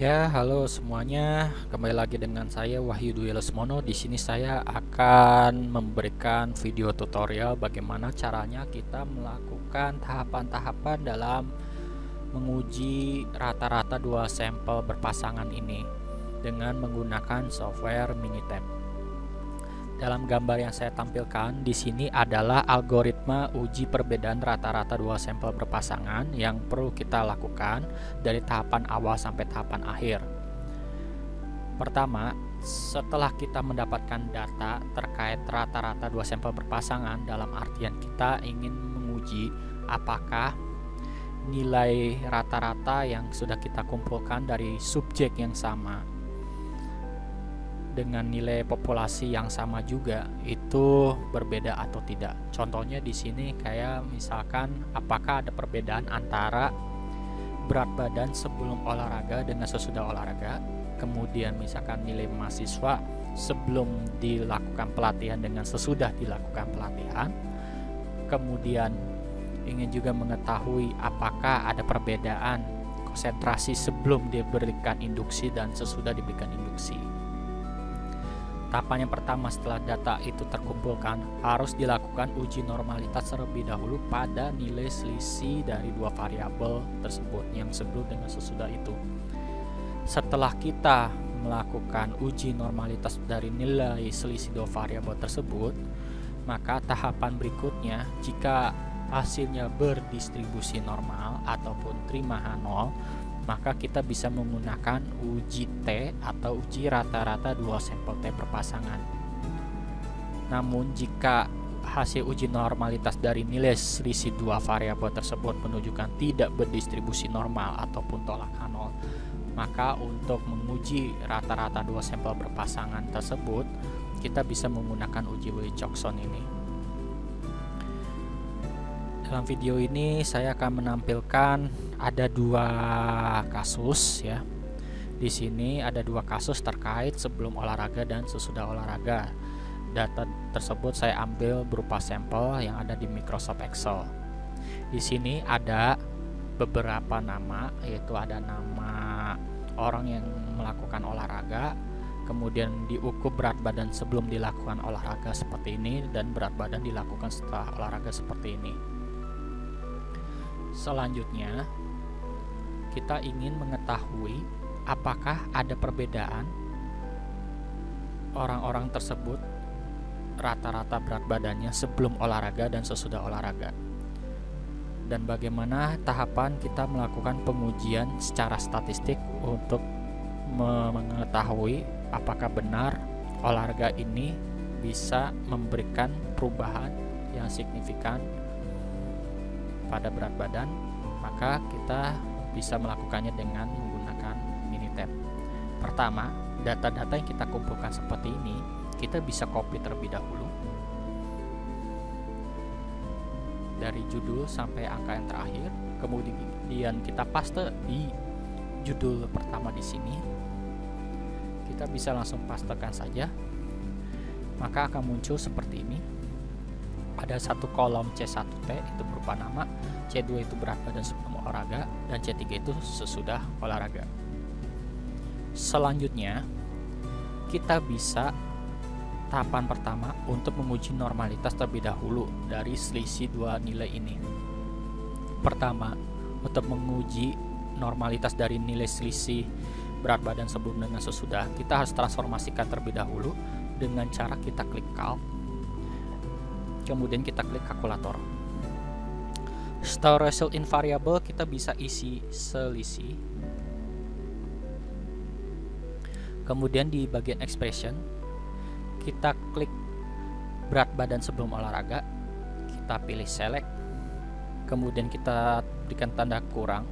Ya, halo semuanya. Kembali lagi dengan saya Wahyu Dwi Lesmono. Di sini saya akan memberikan video tutorial bagaimana caranya kita melakukan tahapan-tahapan dalam menguji rata-rata dua sampel berpasangan ini dengan menggunakan software Minitab. Dalam gambar yang saya tampilkan di sini adalah algoritma uji perbedaan rata-rata dua sampel berpasangan yang perlu kita lakukan dari tahapan awal sampai tahapan akhir. Pertama, setelah kita mendapatkan data terkait rata-rata dua sampel berpasangan, dalam artian kita ingin menguji apakah nilai rata-rata yang sudah kita kumpulkan dari subjek yang sama dengan nilai populasi yang sama juga itu berbeda atau tidak. Contohnya di sini kayak misalkan apakah ada perbedaan antara berat badan sebelum olahraga dengan sesudah olahraga, kemudian misalkan nilai mahasiswa sebelum dilakukan pelatihan dengan sesudah dilakukan pelatihan, kemudian ingin juga mengetahui apakah ada perbedaan konsentrasi sebelum diberikan induksi dan sesudah diberikan induksi. Tahapan yang pertama setelah data itu terkumpulkan, harus dilakukan uji normalitas terlebih dahulu pada nilai selisih dari dua variabel tersebut yang sebelum dengan sesudah itu. Setelah kita melakukan uji normalitas dari nilai selisih dua variabel tersebut, maka tahapan berikutnya jika hasilnya berdistribusi normal ataupun terima H0, maka kita bisa menggunakan uji T atau uji rata-rata dua sampel T berpasangan. Namun jika hasil uji normalitas dari nilai selisih dua variabel tersebut menunjukkan tidak berdistribusi normal ataupun tolak H0, maka untuk menguji rata-rata dua sampel berpasangan tersebut kita bisa menggunakan uji Wilcoxon ini. Dalam video ini saya akan menampilkan ada dua kasus ya. Di sini ada dua kasus terkait sebelum olahraga dan sesudah olahraga. Data tersebut saya ambil berupa sampel yang ada di Microsoft Excel. Di sini ada beberapa nama, yaitu ada nama orang yang melakukan olahraga, kemudian diukur berat badan sebelum dilakukan olahraga seperti ini dan berat badan dilakukan setelah olahraga seperti ini. Selanjutnya, kita ingin mengetahui apakah ada perbedaan orang-orang tersebut rata-rata berat badannya sebelum olahraga dan sesudah olahraga. Dan bagaimana tahapan kita melakukan pengujian secara statistik untuk mengetahui apakah benar olahraga ini bisa memberikan perubahan yang signifikan pada berat badan, maka kita bisa melakukannya dengan menggunakan Minitab. Pertama, data-data yang kita kumpulkan seperti ini, kita bisa copy terlebih dahulu dari judul sampai angka yang terakhir, kemudian kita paste di judul pertama di sini. Kita bisa langsung pastekan saja, maka akan muncul seperti ini. Ada satu kolom C1T itu berupa nama, C2 itu berat badan sebelum olahraga, dan C3 itu sesudah olahraga. Selanjutnya, kita bisa tahapan pertama untuk menguji normalitas terlebih dahulu dari selisih dua nilai ini. Pertama, untuk menguji normalitas dari nilai selisih berat badan sebelum dengan sesudah, kita harus transformasikan terlebih dahulu dengan cara kita klik Calc, kemudian kita klik kalkulator. Setelah result in variable, kita bisa isi selisih. Kemudian di bagian expression, kita klik berat badan sebelum olahraga, kita pilih select, kemudian kita berikan tanda kurang,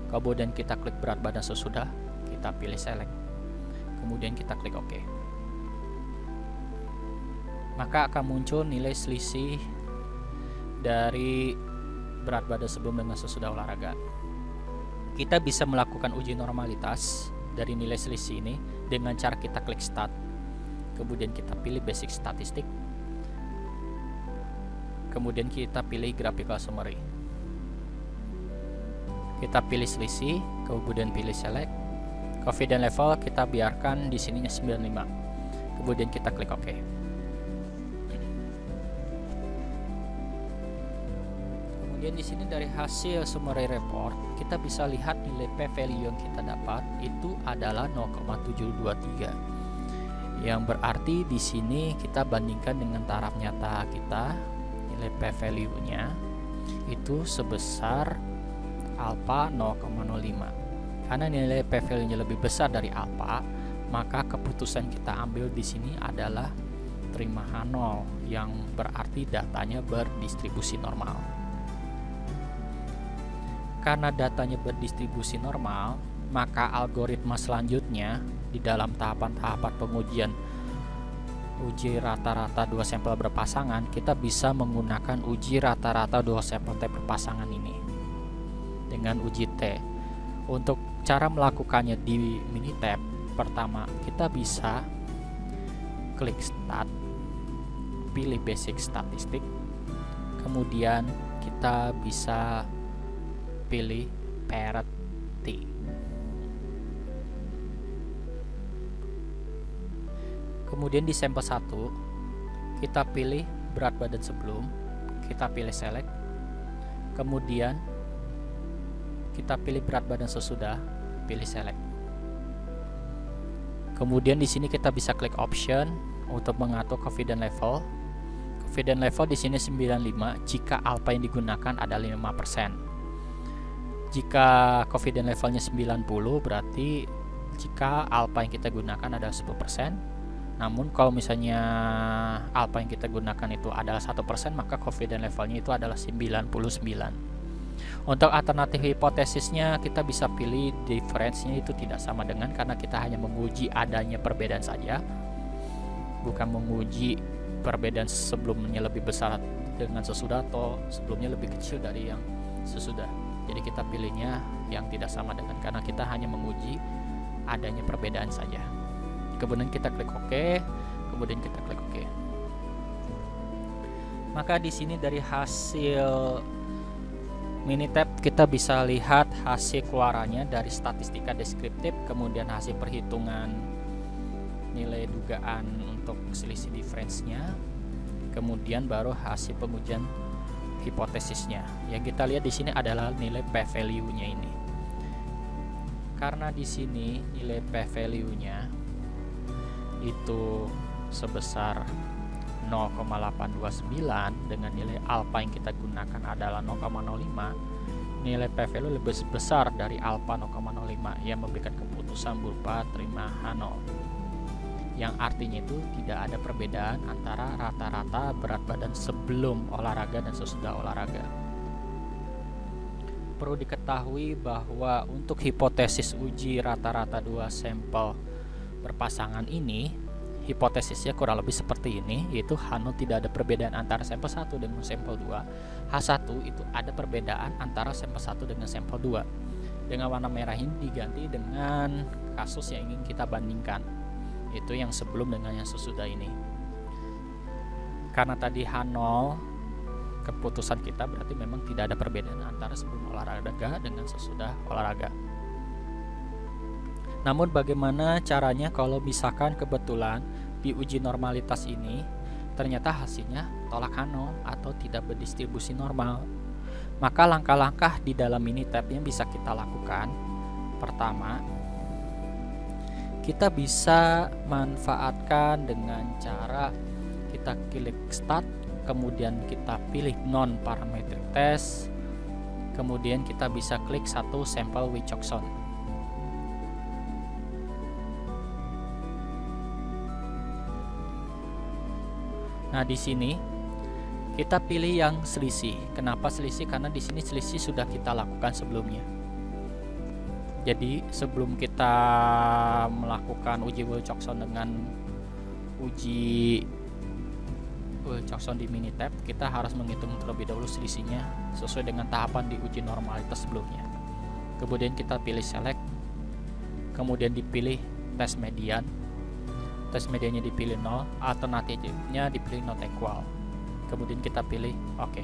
kemudian kita klik berat badan sesudah, kita pilih select, kemudian kita klik OK. Maka akan muncul nilai selisih dari berat badan sebelum dengan sesudah olahraga. Kita bisa melakukan uji normalitas dari nilai selisih ini dengan cara kita klik Start, kemudian kita pilih Basic Statistik, kemudian kita pilih Graphical Summary. Kita pilih selisih, kemudian pilih select, Confidence level kita biarkan di sininya 95. Kemudian kita klik OK. Kemudian di sini dari hasil summary report kita bisa lihat nilai p-value yang kita dapat itu adalah 0,723. Yang berarti di sini kita bandingkan dengan taraf nyata kita, nilai p-value-nya itu sebesar alpha 0,05. Karena nilai p-value-nya lebih besar dari alpha, maka keputusan kita ambil di sini adalah terima H0, yang berarti datanya berdistribusi normal. Karena datanya berdistribusi normal, maka algoritma selanjutnya di dalam tahapan-tahapan pengujian uji rata-rata 2 sampel berpasangan, kita bisa menggunakan uji rata-rata 2 sampel T berpasangan ini dengan uji T. Untuk cara melakukannya di Minitab, pertama kita bisa klik Start, pilih Basic Statistik, kemudian kita bisa pilih Parent T. Kemudian di sampel 1 kita pilih berat badan sebelum, kita pilih Select, kemudian kita pilih berat badan sesudah, pilih Select. Kemudian di sini kita bisa klik Option untuk mengatur confidence level. Confidence level di sini 95 jika alpha yang digunakan adalah 5%. Jika confidence levelnya 90, berarti jika alpha yang kita gunakan adalah 10%. Namun kalau misalnya alpha yang kita gunakan itu adalah 1%, maka confidence levelnya itu adalah 99. Untuk alternatif hipotesisnya kita bisa pilih difference-nya itu tidak sama dengan, karena kita hanya menguji adanya perbedaan saja, bukan menguji perbedaan sebelumnya lebih besar dengan sesudah atau sebelumnya lebih kecil dari yang sesudah. Jadi kita pilihnya yang tidak sama dengan, karena kita hanya menguji adanya perbedaan saja. Kemudian kita klik OK, kemudian kita klik OK. Maka di sini dari hasil Minitab kita bisa lihat hasil keluarannya dari statistika deskriptif, kemudian hasil perhitungan nilai dugaan untuk selisih difference-nya, kemudian baru hasil pengujian hipotesisnya. Yang kita lihat di sini adalah nilai p-value-nya ini. Karena di sini nilai p-value-nya itu sebesar 0,829 dengan nilai alpha yang kita gunakan adalah 0,05, nilai p-value lebih besar dari alpha 0,05 yang memberikan keputusan berupa terima H0, yang artinya itu tidak ada perbedaan antara rata-rata berat badan sebelum olahraga dan sesudah olahraga. Perlu diketahui bahwa untuk hipotesis uji rata-rata 2 sampel berpasangan ini, hipotesisnya kurang lebih seperti ini, yaitu H0 tidak ada perbedaan antara sampel 1 dengan sampel 2. H1 itu ada perbedaan antara sampel 1 dengan sampel 2. Dengan warna merah ini diganti dengan kasus yang ingin kita bandingkan, itu yang sebelum dengan yang sesudah ini. Karena tadi H0 keputusan kita, berarti memang tidak ada perbedaan antara sebelum olahraga dengan sesudah olahraga. Namun bagaimana caranya kalau misalkan kebetulan di uji normalitas ini ternyata hasilnya tolak H0 atau tidak berdistribusi normal? Maka langkah-langkah di dalam Minitab yang bisa kita lakukan, pertama, kita bisa manfaatkan dengan cara kita klik Start, kemudian kita pilih non parametric test, kemudian kita bisa klik satu sampel Wicoxon. Nah, di sini kita pilih yang selisih. Kenapa selisih? Karena di sini selisih sudah kita lakukan sebelumnya. Jadi sebelum kita melakukan uji Wilcoxon dengan uji Wilcoxon di Minitab, kita harus menghitung terlebih dahulu selisihnya sesuai dengan tahapan di uji normalitas sebelumnya. Kemudian kita pilih Select, kemudian dipilih tes median. Tes mediannya dipilih 0, alternatifnya dipilih not equal. Kemudian kita pilih OK.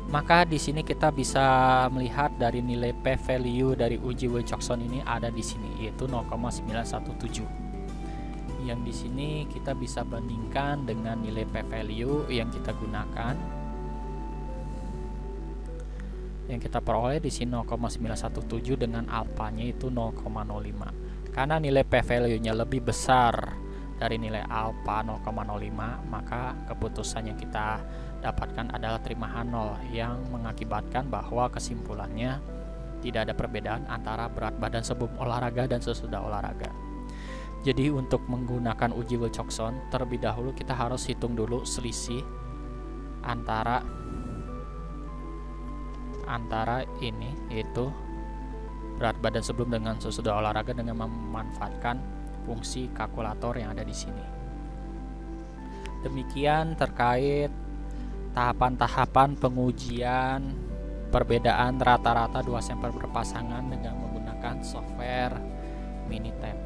Maka di sini kita bisa melihat dari nilai p-value dari uji Wilcoxon ini ada di sini, yaitu 0,917. Yang di sini kita bisa bandingkan dengan nilai p-value yang kita gunakan. Yang kita peroleh di sini 0,917 dengan alfanya itu 0,05. Karena nilai p-value-nya lebih besar dari nilai alfa 0,05, maka keputusan yang kita dapatkan adalah terimahan 0, yang mengakibatkan bahwa kesimpulannya tidak ada perbedaan antara berat badan sebelum olahraga dan sesudah olahraga. Jadi untuk menggunakan uji Wilcoxon, terlebih dahulu kita harus hitung dulu selisih antara ini, yaitu berat badan sebelum dengan sesudah olahraga, dengan memanfaatkan fungsi kalkulator yang ada di sini. Demikian terkait tahapan-tahapan pengujian perbedaan rata-rata dua sampel berpasangan dengan menggunakan software Minitab.